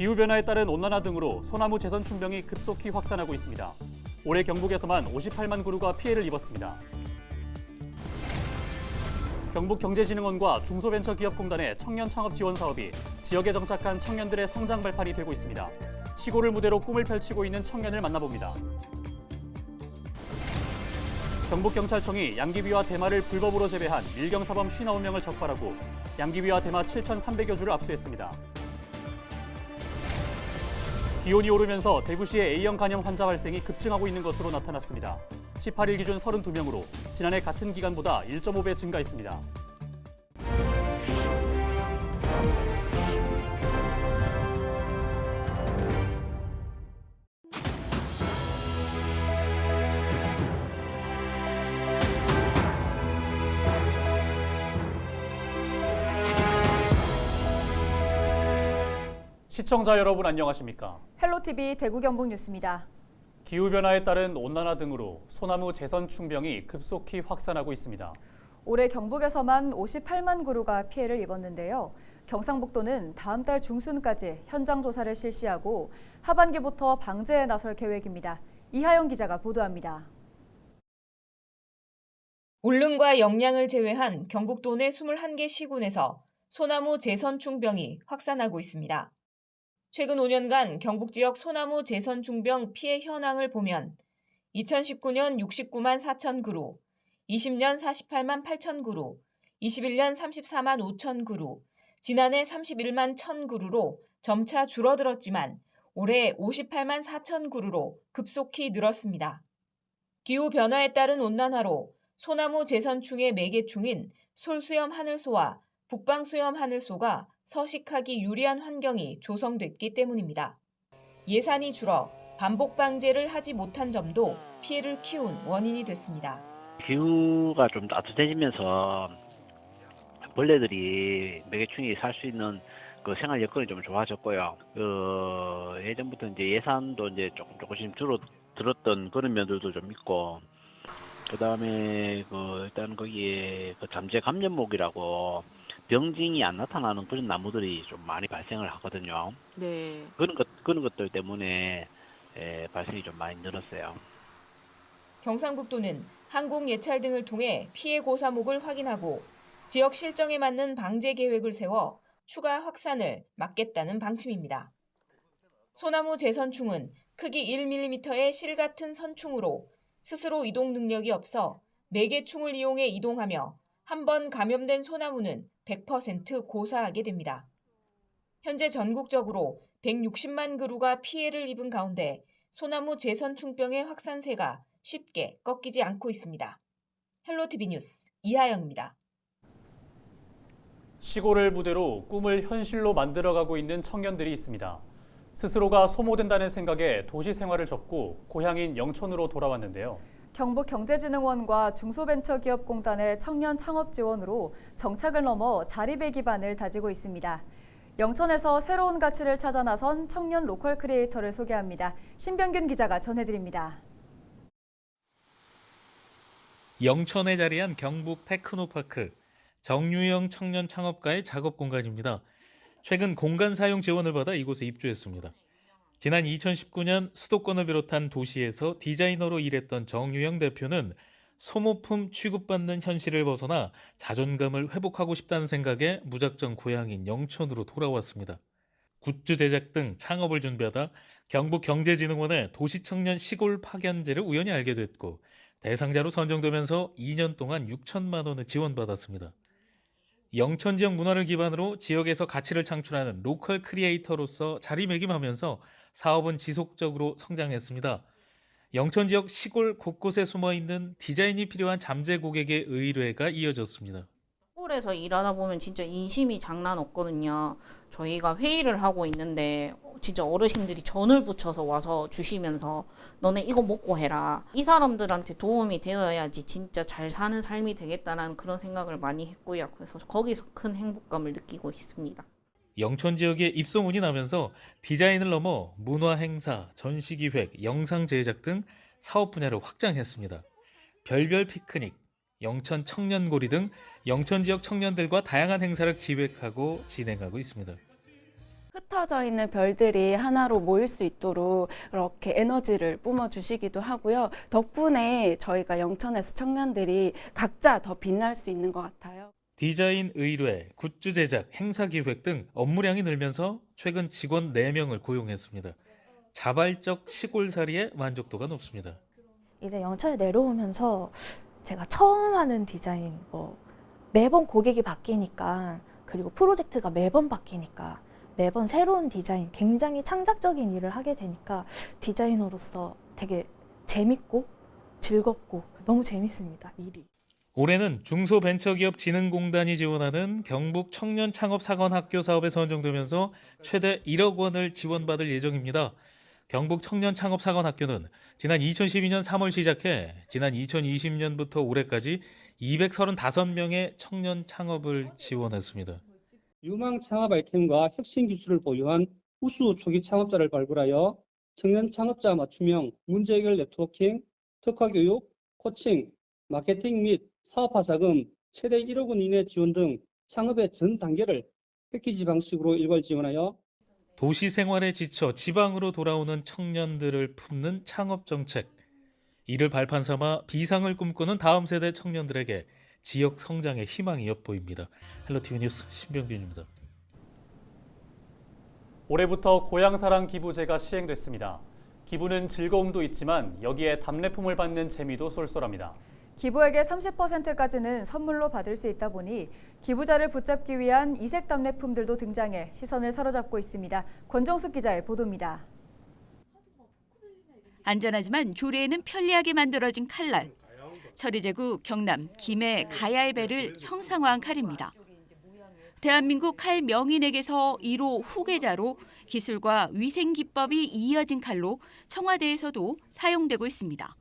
기후변화에 따른 온난화 등으로 소나무 재선 충병이 급속히 확산하고 있습니다. 올해 경북에서만 58만 그루가 피해를 입었습니다. 경북경제진흥원과 중소벤처기업공단의 청년 창업 지원 사업이 지역에 정착한 청년들의 성장 발판이 되고 있습니다. 시골을 무대로 꿈을 펼치고 있는 청년을 만나봅니다. 경북경찰청이 양귀비와 대마를 불법으로 재배한 밀경사범 59명을 적발하고 양귀비와 대마 7,300여 주를 압수했습니다. 기온이 오르면서 대구시의 A형 간염 환자 발생이 급증하고 있는 것으로 나타났습니다. 18일 기준 32명으로 지난해 같은 기간보다 1.5배 증가했습니다. 시청자 여러분 안녕하십니까? 헬로티비 대구 경북 뉴스입니다. 기후변화에 따른 온난화 등으로 소나무 재선 충병이 급속히 확산하고 있습니다. 올해 경북에서만 58만 그루가 피해를 입었는데요. 경상북도는 다음 달 중순까지 현장 조사를 실시하고 하반기부터 방제에 나설 계획입니다. 이하영 기자가 보도합니다. 울릉과 영양을 제외한 경북도 내 21개 시군에서 소나무 재선 충병이 확산하고 있습니다. 최근 5년간 경북 지역 소나무 재선 충병 피해 현황을 보면 2019년 69만 4천 그루, 20년 48만 8천 그루, 21년 34만 5천 그루, 지난해 31만 1천 그루로 점차 줄어들었지만 올해 58만 4천 그루로 급속히 늘었습니다. 기후 변화에 따른 온난화로 소나무 재선충의 매개충인 솔수염 하늘소와 북방수염 하늘소가 서식하기 유리한 환경이 조성됐기 때문입니다. 예산이 줄어 반복 방제를 하지 못한 점도 피해를 키운 원인이 됐습니다. 기후가 좀 따뜻해지면서 벌레들이 매개충이 살 수 있는 그 생활 여건이 좀 좋아졌고요. 예전부터 이제 예산도 이제 조금씩 줄어들었던 그런 면들도 좀 있고, 그 다음에 일단 거기에 잠재 감전목이라고 병징이 안 나타나는 그런 나무들이 좀 많이 발생을 하거든요. 네. 그런 것들 때문에 발생이 좀 많이 늘었어요. 경상북도는 항공 예찰 등을 통해 피해 고사목을 확인하고 지역 실정에 맞는 방제 계획을 세워 추가 확산을 막겠다는 방침입니다. 소나무 재선충은 크기 1mm의 실 같은 선충으로 스스로 이동 능력이 없어 매개충을 이용해 이동하며 한 번 감염된 소나무는 100% 고사하게 됩니다. 현재 전국적으로 160만 그루가 피해를 입은 가운데 소나무 재선충병의 확산세가 쉽게 꺾이지 않고 있습니다. 헬로티비 뉴스 이하영입니다. 시골을 무대로 꿈을 현실로 만들어가고 있는 청년들이 있습니다. 스스로가 소모된다는 생각에 도시 생활을 접고 고향인 영천으로 돌아왔는데요. 경북경제진흥원과 중소벤처기업공단의 청년 창업 지원으로 정착을 넘어 자립의 기반을 다지고 있습니다. 영천에서 새로운 가치를 찾아 나선 청년 로컬 크리에이터를 소개합니다. 신병균 기자가 전해드립니다. 영천에 자리한 경북 테크노파크, 정유영 청년 창업가의 작업 공간입니다. 최근 공간 사용 지원을 받아 이곳에 입주했습니다. 지난 2019년 수도권을 비롯한 도시에서 디자이너로 일했던 정유영 대표는 소모품 취급받는 현실을 벗어나 자존감을 회복하고 싶다는 생각에 무작정 고향인 영천으로 돌아왔습니다. 굿즈 제작 등 창업을 준비하다 경북경제진흥원의 도시청년 시골 파견제를 우연히 알게 됐고 대상자로 선정되면서 2년 동안 6천만 원을 지원받았습니다. 영천 지역 문화를 기반으로 지역에서 가치를 창출하는 로컬 크리에이터로서 자리매김하면서 사업은 지속적으로 성장했습니다. 영천 지역 시골 곳곳에 숨어있는 디자인이 필요한 잠재 고객의 의뢰가 이어졌습니다. 시골에서 일하다 보면 진짜 인심이 장난 없거든요. 저희가 회의를 하고 있는데 진짜 어르신들이 전을 붙여서 와서 주시면서 너네 이거 먹고 해라. 이 사람들한테 도움이 되어야지 진짜 잘 사는 삶이 되겠다는 그런 생각을 많이 했고요. 그래서 거기서 큰 행복감을 느끼고 있습니다. 영천 지역에 입소문이 나면서 디자인을 넘어 문화 행사, 전시기획, 영상 제작 등 사업 분야를 확장했습니다. 별별 피크닉, 영천 청년고리 등 영천 지역 청년들과 다양한 행사를 기획하고 진행하고 있습니다. 흩어져 있는 별들이 하나로 모일 수 있도록 그렇게 에너지를 뿜어주시기도 하고요. 덕분에 저희가 영천에서 청년들이 각자 더 빛날 수 있는 것 같아요. 디자인 의뢰, 굿즈 제작, 행사 기획 등 업무량이 늘면서 최근 직원 4명을 고용했습니다. 자발적 시골살이의 만족도가 높습니다. 이제 영천에 내려오면서 제가 처음 하는 디자인, 매번 고객이 바뀌니까, 그리고 프로젝트가 매번 바뀌니까, 매번 새로운 디자인, 굉장히 창작적인 일을 하게 되니까 디자이너로서 되게 재밌고 즐겁고 너무 재밌습니다, 일이. 올해는 중소벤처기업진흥공단이 지원하는 경북 청년창업사관학교 사업에 선정되면서 최대 1억 원을 지원받을 예정입니다. 경북 청년창업사관학교는 지난 2012년 3월 시작해 지난 2020년부터 올해까지 235명의 청년 창업을 지원했습니다. 유망 창업 아이템과 혁신 기술을 보유한 우수 초기 창업자를 발굴하여 청년 창업자 맞춤형 문제 해결 네트워킹, 특화 교육, 코칭, 마케팅 및 사업화 자금 최대 1억 원 이내 지원 등 창업의 전 단계를 패키지 방식으로 일괄 지원하여 도시 생활에 지쳐 지방으로 돌아오는 청년들을 품는 창업 정책. 이를 발판 삼아 비상을 꿈꾸는 다음 세대 청년들에게 지역 성장의 희망이 엿보입니다. 헬로티비 뉴스 신병균입니다. 올해부터 고향사랑 기부제가 시행됐습니다. 기부는 즐거움도 있지만 여기에 답례품을 받는 재미도 쏠쏠합니다. 기부액의 30%까지는 선물로 받을 수 있다 보니 기부자를 붙잡기 위한 이색 답례품들도 등장해 시선을 사로잡고 있습니다. 권정숙 기자의 보도입니다. 안전하지만 조리에는 편리하게 만들어진 칼날. 처리제국 경남 김해 가야의 배를 형상화한 칼입니다. 대한민국 칼 명인에게서 1호 후계자로 기술과 위생 기법이 이어진 칼로 청와대에서도 사용되고 있습니다.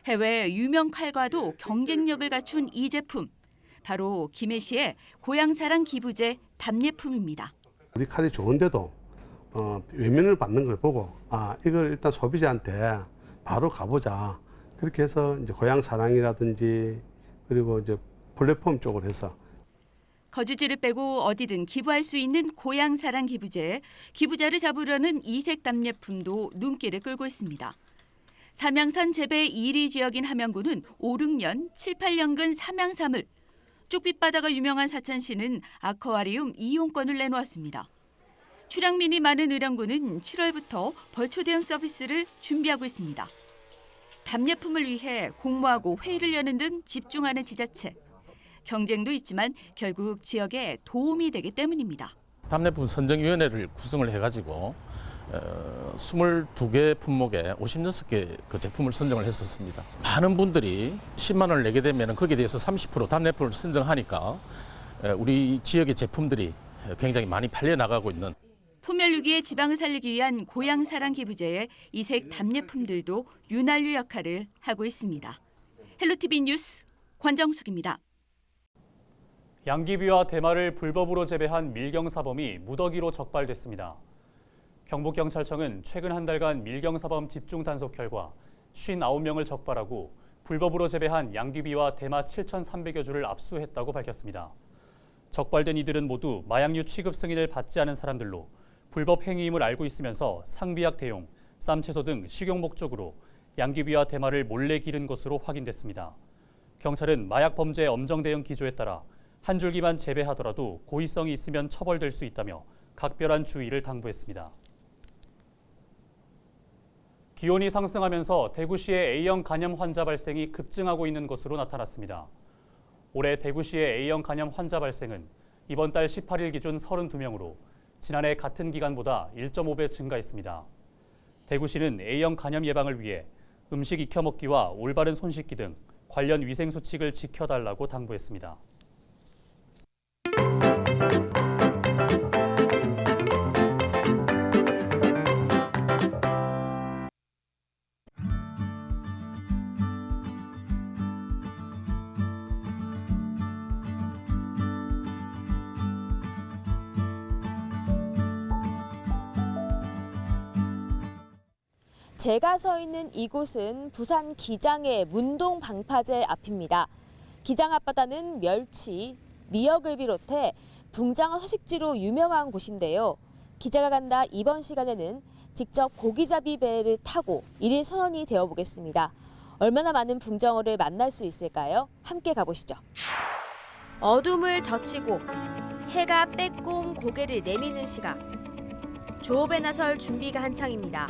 해외 유명 칼과도 경쟁력을 갖춘 이 제품, 바로 김해시의 고향사랑 기부제 답례품입니다. 우리 칼이 좋은데도 외면을 받는 걸 보고 이걸 일단 소비자한테 바로 가보자. 그렇게 해서 이제 고향사랑이라든지 그리고 이제 플랫폼 쪽으로 해서 거주지를 빼고 어디든 기부할 수 있는 고향사랑 기부제, 기부자를 잡으려는 이색 답례품도 눈길을 끌고 있습니다. 삼양산 재배 1위 지역인 함양군은 5, 6년, 7, 8년근 삼양삼을, 쪽빛바다가 유명한 사천시는 아쿠아리움 이용권을 내놓았습니다. 출향민이 많은 의령군은 7월부터 벌초 대응 서비스를 준비하고 있습니다. 답례품을 위해 공모하고 회의를 여는 등 집중하는 지자체. 경쟁도 있지만 결국 지역에 도움이 되기 때문입니다. 답례품 선정위원회를 구성을 해가지고 22개 품목에 56개 그 제품을 선정을 했었습니다. 많은 분들이 10만 원을 내게 되면 거기에 대해서 30% 답례품을 선정하니까 우리 지역의 제품들이 굉장히 많이 팔려나가고 있는. 소멸6기의 지방을 살리기 위한 고향사랑 기부제의 이색 답례품들도 윤활유 역할을 하고 있습니다. 헬로티비 뉴스 권정숙입니다. 양귀비와 대마를 불법으로 재배한 밀경사범이 무더기로 적발됐습니다. 경북경찰청은 최근 한 달간 밀경사범 집중 단속 결과 59명을 적발하고 불법으로 재배한 양귀비와 대마 7,300여 주를 압수했다고 밝혔습니다. 적발된 이들은 모두 마약류 취급 승인을 받지 않은 사람들로 불법 행위임을 알고 있으면서 상비약 대용, 쌈채소 등 식용 목적으로 양귀비와 대마를 몰래 기른 것으로 확인됐습니다. 경찰은 마약 범죄 엄정 대응 기조에 따라 한 줄기만 재배하더라도 고의성이 있으면 처벌될 수 있다며 각별한 주의를 당부했습니다. 기온이 상승하면서 대구시의 A형 간염 환자 발생이 급증하고 있는 것으로 나타났습니다. 올해 대구시의 A형 간염 환자 발생은 이번 달 18일 기준 32명으로 지난해 같은 기간보다 1.5배 증가했습니다. 대구시는 A형 간염 예방을 위해 음식 익혀 먹기와 올바른 손 씻기 등 관련 위생 수칙을 지켜달라고 당부했습니다. 제가 서 있는 이곳은 부산 기장의 문동 방파제 앞입니다. 기장 앞바다는 멸치, 미역을 비롯해 붕장어 서식지로 유명한 곳인데요. 기자가 간다 이번 시간에는 직접 고기잡이 배를 타고 1인 선원이 되어보겠습니다. 얼마나 많은 붕장어를 만날 수 있을까요? 함께 가보시죠. 어둠을 젖히고 해가 빼꼼 고개를 내미는 시각. 조업에 나설 준비가 한창입니다.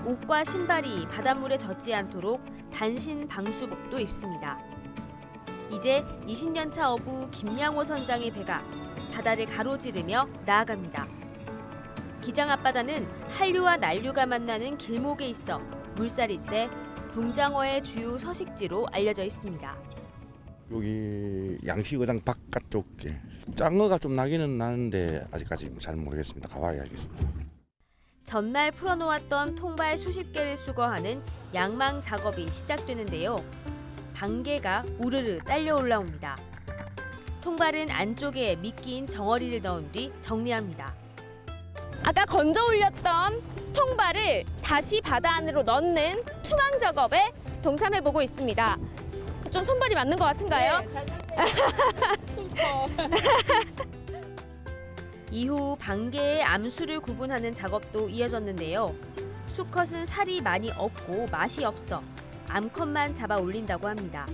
옷과 신발이 바닷물에 젖지 않도록 단신 방수복도 입습니다. 이제 20년 차 어부 김양호 선장의 배가 바다를 가로지르며 나아갑니다. 기장 앞바다는 한류와 난류가 만나는 길목에 있어 물살이 세 붕장어의 주요 서식지로 알려져 있습니다. 여기 양식어장 바깥쪽에 짱어가 좀 나기는 나는데 아직까지 잘 모르겠습니다. 가봐야 알겠습니다. 전날 풀어놓았던 통발 수십 개를 수거하는 양망 작업이 시작되는데요. 방개가 우르르 딸려 올라옵니다. 통발은 안쪽에 미끼인 정어리를 넣은 뒤 정리합니다. 아까 건져 올렸던 통발을 다시 바다 안으로 넣는 투망 작업에 동참해보고 있습니다. 좀 손발이 맞는 것 같은가요? 이후 방개의 암수를 구분하는 작업도 이어졌는데요. 수컷은 살이 많이 없고 맛이 없어 암컷만 잡아 올린다고 합니다.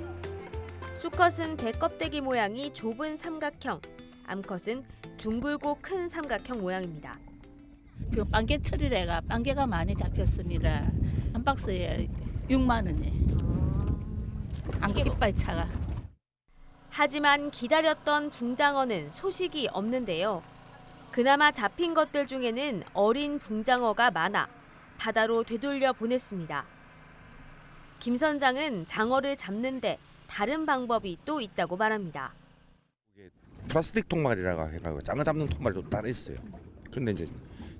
수컷은 배 껍데기 모양이 좁은 삼각형, 암컷은 둥글고 큰 삼각형 모양입니다. 지금 빵개철이래가 빵개가 많이 잡혔습니다. 한 박스에 6만 원에. 이빨 차가. 하지만 기다렸던 붕장어는 소식이 없는데요. 그나마 잡힌 것들 중에는 어린 붕장어가 많아 바다로 되돌려 보냈습니다. 김 선장은 장어를 잡는데 다른 방법이 또 있다고 말합니다. 플라스틱 통발이라고 해가지고 짱어 잡는 통발도 따로 있어요. 그런데 이제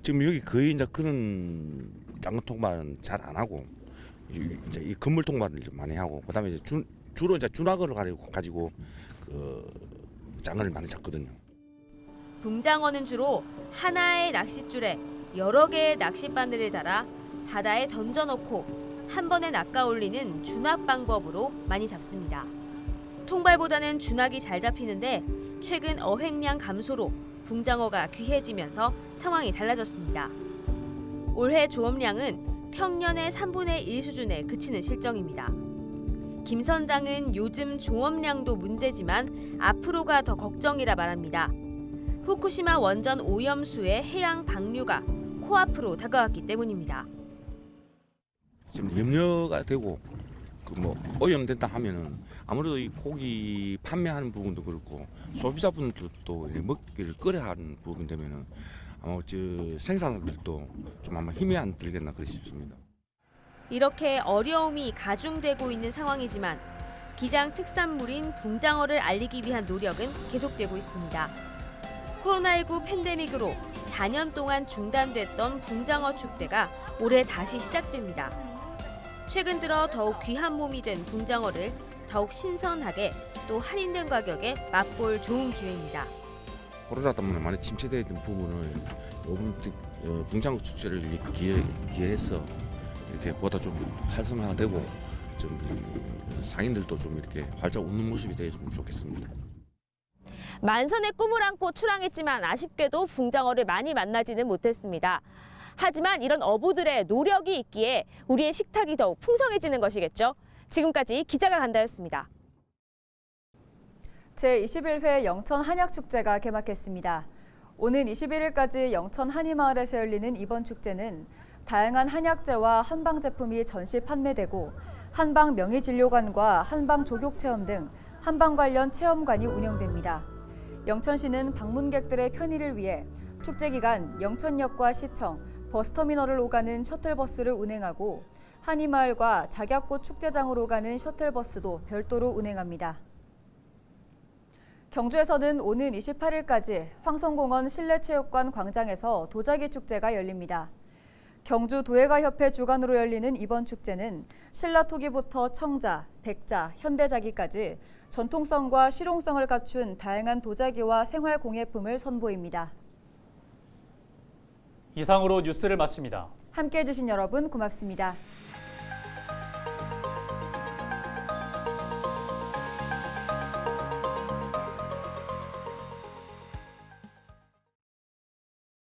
지금 여기 거의 이제 그런 짱어 통발은 잘 안 하고 이제 이 그물 통발을 좀 많이 하고 그다음에 이제 주로 이제 준악어를 가지고 그 짱어를 많이 잡거든요. 붕장어는 주로 하나의 낚싯줄에 여러 개의 낚싯바늘을 달아 바다에 던져놓고 한 번에 낚아 올리는 준악 방법으로 많이 잡습니다. 통발보다는 준악이 잘 잡히는데 최근 어획량 감소로 붕장어가 귀해지면서 상황이 달라졌습니다. 올해 조업량은 평년의 3분의 1 수준에 그치는 실정입니다. 김 선장은 요즘 조업량도 문제지만 앞으로가 더 걱정이라 말합니다. 후쿠시마 원전 오염수의 해양 방류가 코앞으로 다가왔기 때문입니다. 지금 염려가 되고 그 뭐 오염된다 하면은 아무래도 이 고기 판매하는 부분도 그렇고 소비자분들도 먹기를 꺼려하는 부분 되면은 아마 저 생산자들도 좀 아마 힘이 안 들겠나 그렇 싶습니다. 이렇게 어려움이 가중되고 있는 상황이지만 기장 특산물인 붕장어를 알리기 위한 노력은 계속되고 있습니다. 코로나19 팬데믹으로 4년 동안 중단됐던 붕장어 축제가 올해 다시 시작됩니다. 최근 들어 더욱 귀한 몸이 된 붕장어를 더욱 신선하게 또 할인된 가격에 맛볼 좋은 기회입니다. 코로나 때문에 많이 침체되어 있는 부분을 이번 붕장어 축제를 기해서 이렇게 보다 좀 활성화되고 좀 상인들도 좀 이렇게 활짝 웃는 모습이 되었으면 좋겠습니다. 만선의 꿈을 안고 출항했지만 아쉽게도 붕장어를 많이 만나지는 못했습니다. 하지만 이런 어부들의 노력이 있기에 우리의 식탁이 더욱 풍성해지는 것이겠죠. 지금까지 기자가 간다였습니다. 제21회 영천 한약축제가 개막했습니다. 오는 21일까지 영천 한의마을에서 열리는 이번 축제는 다양한 한약재와 한방 제품이 전시 판매되고 한방 명의진료관과 한방 조격체험 등 한방 관련 체험관이 운영됩니다. 영천시는 방문객들의 편의를 위해 축제 기간 영천역과 시청, 버스터미널을 오가는 셔틀버스를 운행하고 한의마을과 작약꽃 축제장으로 오가는 셔틀버스도 별도로 운행합니다. 경주에서는 오는 28일까지 황성공원 실내체육관 광장에서 도자기 축제가 열립니다. 경주 도예가협회 주관으로 열리는 이번 축제는 신라토기부터 청자, 백자, 현대자기까지 전통성과 실용성을 갖춘 다양한 도자기와 생활공예품을 선보입니다. 이상으로 뉴스를 마칩니다. 함께해 주신 여러분 고맙습니다.